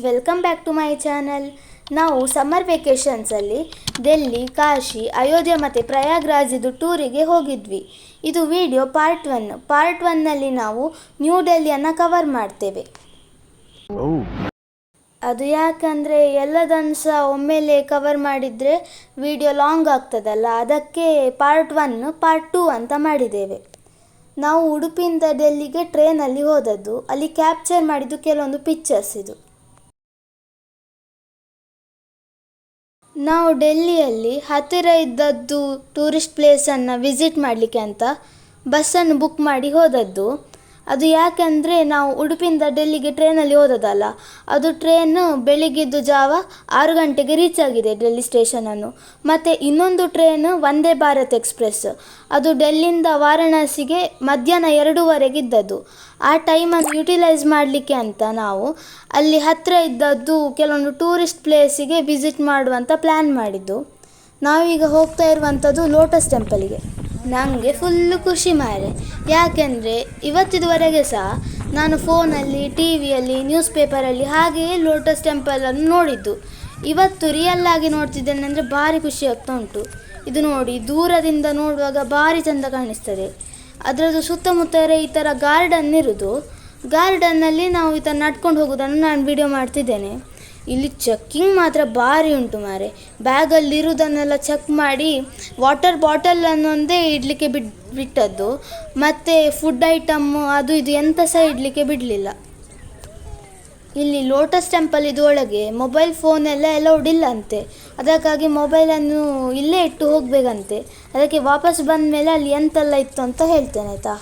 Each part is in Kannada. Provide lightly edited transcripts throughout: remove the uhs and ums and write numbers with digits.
Welcome back to my channel. ನಾವು ಸಮ್ಮರ್ ವೆಕೇಷನ್ಸಲ್ಲಿ ಡೆಲ್ಲಿ, ಕಾಶಿ, ಅಯೋಧ್ಯೆ ಮತ್ತು ಪ್ರಯಾಗ್ರಾಜಿದು ಟೂರಿಗೆ ಹೋಗಿದ್ವಿ. ಇದು ವಿಡಿಯೋ ಪಾರ್ಟ್ ಒನ್ನಲ್ಲಿ ನಾವು ನ್ಯೂ ಡೆಲ್ಲಿಯನ್ನು ಕವರ್ ಮಾಡ್ತೇವೆ. ಅದು ಯಾಕಂದರೆ ಎಲ್ಲದನ್ನು ಸಹ ಒಮ್ಮೆಲೆ ಕವರ್ ಮಾಡಿದರೆ ವಿಡಿಯೋ ಲಾಂಗ್ ಆಗ್ತದಲ್ಲ, ಅದಕ್ಕೆ ಪಾರ್ಟ್ 1 ಪಾರ್ಟ್ 2 ಅಂತ ಮಾಡಿದ್ದೇವೆ. ನಾವು ಉಡುಪಿಯಿಂದ ಡೆಲ್ಲಿಗೆ ಟ್ರೈನಲ್ಲಿ ಹೋದದ್ದು. ಅಲ್ಲಿ ಕ್ಯಾಪ್ಚರ್ ಮಾಡಿದ್ದು ಕೆಲವೊಂದು ಪಿಕ್ಚರ್ಸ್ ಇದು. ನಾವು ಡೆಲ್ಲಿಯಲ್ಲಿ ಹತ್ತಿರ ಇದ್ದದ್ದು ಟೂರಿಸ್ಟ್ ಪ್ಲೇಸನ್ನು ವಿಸಿಟ್ ಮಾಡಲಿಕ್ಕೆ ಅಂತ ಬಸ್ಸನ್ನು ಬುಕ್ ಮಾಡಿ ಹೋದದ್ದು. ಅದು ಯಾಕೆಂದರೆ ನಾವು ಉಡುಪಿಯಿಂದ ಡೆಲ್ಲಿಗೆ ಟ್ರೈನಲ್ಲಿ ಹೋದದಲ್ಲ, ಅದು ಟ್ರೈನು ಬೆಳಿಗ್ಗೆದ್ದು ಜಾವ 6 ಗಂಟೆಗೆ ರೀಚ್ ಆಗಿದೆ ಡೆಲ್ಲಿ ಸ್ಟೇಷನನ್ನು. ಮತ್ತು ಇನ್ನೊಂದು ಟ್ರೈನು ವಂದೇ ಭಾರತ್ ಎಕ್ಸ್ಪ್ರೆಸ್, ಅದು ಡೆಲ್ಲಿಯಿಂದ ವಾರಣಾಸಿಗೆ ಮಧ್ಯಾಹ್ನ 2:15 ಇದ್ದದ್ದು. ಆ ಟೈಮನ್ನು ಯುಟಿಲೈಸ್ ಮಾಡಲಿಕ್ಕೆ ಅಂತ ನಾವು ಅಲ್ಲಿ ಹತ್ತಿರ ಇದ್ದದ್ದು ಕೆಲವೊಂದು ಟೂರಿಸ್ಟ್ ಪ್ಲೇಸಿಗೆ ವಿಸಿಟ್ ಮಾಡುವಂಥ ಪ್ಲ್ಯಾನ್ ಮಾಡಿದ್ದು. ನಾವೀಗ ಹೋಗ್ತಾ ಇರುವಂಥದ್ದು ಲೋಟಸ್ ಟೆಂಪಲಿಗೆ. ನನಗೆ ಫುಲ್ಲು ಖುಷಿ ಮಾರೆ, ಯಾಕೆಂದರೆ ಇವತ್ತಿದುವರೆಗೆ ಸಹ ನಾನು ಫೋನಲ್ಲಿ, ಟಿ ವಿಯಲ್ಲಿ, ನ್ಯೂಸ್ ಪೇಪರಲ್ಲಿ ಹಾಗೆಯೇ ಲೋಟಸ್ ಟೆಂಪಲನ್ನು ನೋಡಿದ್ದು. ಇವತ್ತು ರಿಯಲ್ ಆಗಿ ನೋಡ್ತಿದ್ದೇನೆ ಅಂದರೆ ಭಾರಿ ಖುಷಿ ಆಗ್ತಾ ಉಂಟು. ಇದು ನೋಡಿ, ದೂರದಿಂದ ನೋಡುವಾಗ ಭಾರಿ ಚೆಂದ ಕಾಣಿಸ್ತದೆ. ಅದರದ್ದು ಸುತ್ತಮುತ್ತ ಈ ಥರ ಗಾರ್ಡನ್ ಇರೋದು. ಗಾರ್ಡನ್ನಲ್ಲಿ ನಾವು ಈ ಥರ ನಡ್ಕೊಂಡು ಹೋಗೋದನ್ನು ನಾನು ವಿಡಿಯೋ ಮಾಡ್ತಿದ್ದೇನೆ. ಇಲ್ಲಿ ಚೆಕ್ಕಿಂಗ್ ಮಾತ್ರ ಭಾರಿ ಉಂಟು ಮಾರೆ. ಬ್ಯಾಗಲ್ಲಿರುವುದನ್ನೆಲ್ಲ ಚೆಕ್ ಮಾಡಿ ವಾಟರ್ ಬಾಟಲನ್ನು ಒಂದೇ ಇಡಲಿಕ್ಕೆ ಬಿಟ್ಟದ್ದು, ಮತ್ತು ಫುಡ್ ಐಟಮ್ಮು ಅದು ಇದು ಎಂಥ ಸಹ ಇಡಲಿಕ್ಕೆ ಬಿಡಲಿಲ್ಲ. ಇಲ್ಲಿ ಲೋಟಸ್ ಟೆಂಪಲ್ ಇದು ಒಳಗೆ ಮೊಬೈಲ್ ಫೋನೆಲ್ಲ ಅಲೌಡ್ ಇಲ್ಲ ಅಂತೆ. ಅದಕ್ಕಾಗಿ ಮೊಬೈಲನ್ನು ಇಲ್ಲೇ ಇಟ್ಟು ಹೋಗಬೇಕಂತೆ. ಅದಕ್ಕೆ ವಾಪಸ್ ಬಂದ ಮೇಲೆ ಅಲ್ಲಿ ಎಂತೆಲ್ಲ ಇತ್ತು ಅಂತ ಹೇಳ್ತೇನೆ, ಆಯಿತಾ?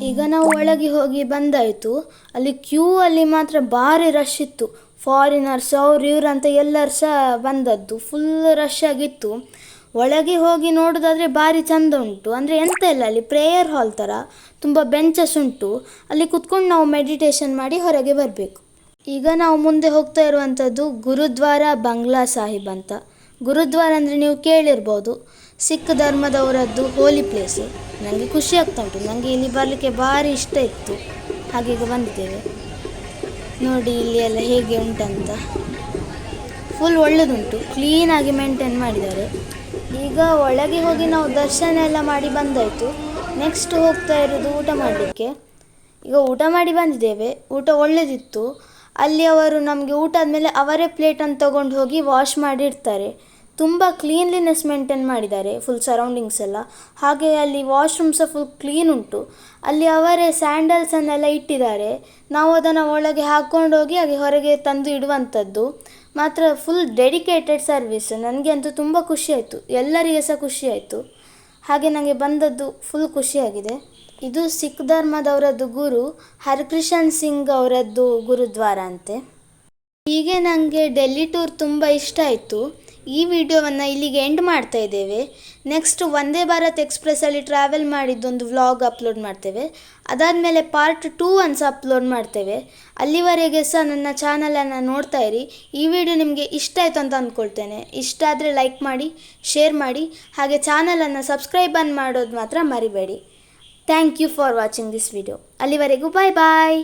ಈಗ ನಾವು ಒಳಗೆ ಹೋಗಿ ಬಂದಾಯಿತು. ಅಲ್ಲಿ ಕ್ಯೂ ಅಲ್ಲಿ ಮಾತ್ರ ಭಾರಿ ರಶ್ ಇತ್ತು. ಫಾರಿನರ್ಸ್ ಇವರು ಅಂತ ಎಲ್ಲರೂ ಸಹ ಬಂದದ್ದು. ಫುಲ್ ರಶ್ ಆಗಿತ್ತು. ಒಳಗೆ ಹೋಗಿ ನೋಡೋದಾದರೆ ಭಾರಿ ಚೆಂದ ಉಂಟು. ಅಂದರೆ ಎಂತ ಇಲ್ಲ, ಅಲ್ಲಿ ಪ್ರೇಯರ್ ಹಾಲ್ ಥರ ತುಂಬ ಬೆಂಚಸ್ ಉಂಟು. ಅಲ್ಲಿ ಕುತ್ಕೊಂಡು ನಾವು ಮೆಡಿಟೇಷನ್ ಮಾಡಿ ಹೊರಗೆ ಬರಬೇಕು. ಈಗ ನಾವು ಮುಂದೆ ಹೋಗ್ತಾ ಇರುವಂಥದ್ದು ಗುರುದ್ವಾರ ಬಂಗ್ಲಾ ಸಾಹಿಬ್ ಅಂತ. ಗುರುದ್ವಾರ ಅಂದರೆ ನೀವು ಕೇಳಿರ್ಬೋದು, ಸಿಖ್ ಧರ್ಮದವರದ್ದು ಹೋಲಿ ಪ್ಲೇಸು. ನನಗೆ ಖುಷಿ ಆಗ್ತಾ ಉಂಟು. ನನಗೆ ಇಲ್ಲಿ ಬರಲಿಕ್ಕೆ ಭಾರಿ ಇಷ್ಟ ಇತ್ತು, ಹಾಗೀಗ ಬಂದಿದ್ದೇವೆ. ನೋಡಿ ಇಲ್ಲಿ ಎಲ್ಲ ಹೇಗೆ ಉಂಟಂತ. ಫುಲ್ ಒಳ್ಳೆಯದುಂಟು, ಕ್ಲೀನಾಗಿ ಮೇಂಟೈನ್ ಮಾಡಿದ್ದಾರೆ. ಈಗ ಒಳಗೆ ಹೋಗಿ ನಾವು ದರ್ಶನ ಎಲ್ಲ ಮಾಡಿ ಬಂದಾಯಿತು. ನೆಕ್ಸ್ಟ್ ಹೋಗ್ತಾ ಇರೋದು ಊಟ ಮಾಡಲಿಕ್ಕೆ. ಈಗ ಊಟ ಮಾಡಿ ಬಂದಿದ್ದೇವೆ. ಊಟ ಒಳ್ಳೆಯದಿತ್ತು. ಅಲ್ಲಿ ಅವರು ನಮಗೆ ಊಟ ಆದಮೇಲೆ ಅವರೇ ಪ್ಲೇಟನ್ನು ತಗೊಂಡು ಹೋಗಿ ವಾಶ್ ಮಾಡಿರ್ತಾರೆ. ತುಂಬ ಕ್ಲೀನ್ಲಿನೆಸ್ ಮೇಂಟೈನ್ ಮಾಡಿದ್ದಾರೆ ಫುಲ್ ಸರೌಂಡಿಂಗ್ಸ್ ಎಲ್ಲ. ಹಾಗೆ ಅಲ್ಲಿ ವಾಶ್ರೂಮ್ ಸಹ ಫುಲ್ ಕ್ಲೀನ್ ಉಂಟು. ಅಲ್ಲಿ ಅವರೇ ಸ್ಯಾಂಡಲ್ಸನ್ನೆಲ್ಲ ಇಟ್ಟಿದ್ದಾರೆ. ನಾವು ಅದನ್ನು ಒಳಗೆ ಹಾಕ್ಕೊಂಡೋಗಿ ಹಾಗೆ ಹೊರಗೆ ತಂದು ಇಡುವಂಥದ್ದು. ಮಾತ್ರ ಫುಲ್ ಡೆಡಿಕೇಟೆಡ್ ಸರ್ವಿಸ್. ನನಗೆ ಅಂತೂ ತುಂಬ ಖುಷಿಯಾಯಿತು, ಎಲ್ಲರಿಗೆ ಸಹ ಖುಷಿಯಾಯಿತು. ಹಾಗೆ ನನಗೆ ಬಂದದ್ದು ಫುಲ್ ಖುಷಿಯಾಗಿದೆ. ಇದು ಸಿಖ್ ಧರ್ಮದವರದ್ದು ಗುರು ಹರ್ಕೃಷನ್ ಸಿಂಗ್ ಅವರದ್ದು ಗುರುದ್ವಾರ ಅಂತೆ. ಹೀಗೆ ನನಗೆ ಡೆಲ್ಲಿ ಟೂರ್ ತುಂಬ ಇಷ್ಟ ಆಯಿತು. ಈ ವಿಡಿಯೋವನ್ನು ಇಲ್ಲಿಗೆ ಎಂಡ್ ಮಾಡ್ತಾ ಇದ್ದೇವೆ. Next Vande Bharat ಎಕ್ಸ್ಪ್ರೆಸ್ಸಲ್ಲಿ travel ಮಾಡಿದ್ದೊಂದು vlog upload ಮಾಡ್ತೇವೆ. ಅದಾದಮೇಲೆ ಪಾರ್ಟ್ 2 ಅನ್ನು ಸಹ ಅಪ್ಲೋಡ್ ಮಾಡ್ತೇವೆ. ಅಲ್ಲಿವರೆಗೆ ಸಹ ನನ್ನ ಚಾನಲನ್ನು ನೋಡ್ತಾ ಇರಿ. ಈ ವಿಡಿಯೋ ನಿಮಗೆ ಇಷ್ಟ ಆಯಿತು ಅಂತ ಅಂದ್ಕೊಳ್ತೇನೆ. ಇಷ್ಟ ಆದರೆ ಲೈಕ್ ಮಾಡಿ, ಶೇರ್ ಮಾಡಿ, ಹಾಗೆ ಚಾನಲನ್ನು ಸಬ್ಸ್ಕ್ರೈಬ್ ಮಾಡೋದು ಮಾತ್ರ ಮರಿಬೇಡಿ. Thank you for watching this video. ಅಲ್ಲಿವರೆಗೂ ಬಾಯ್ ಬಾಯ್.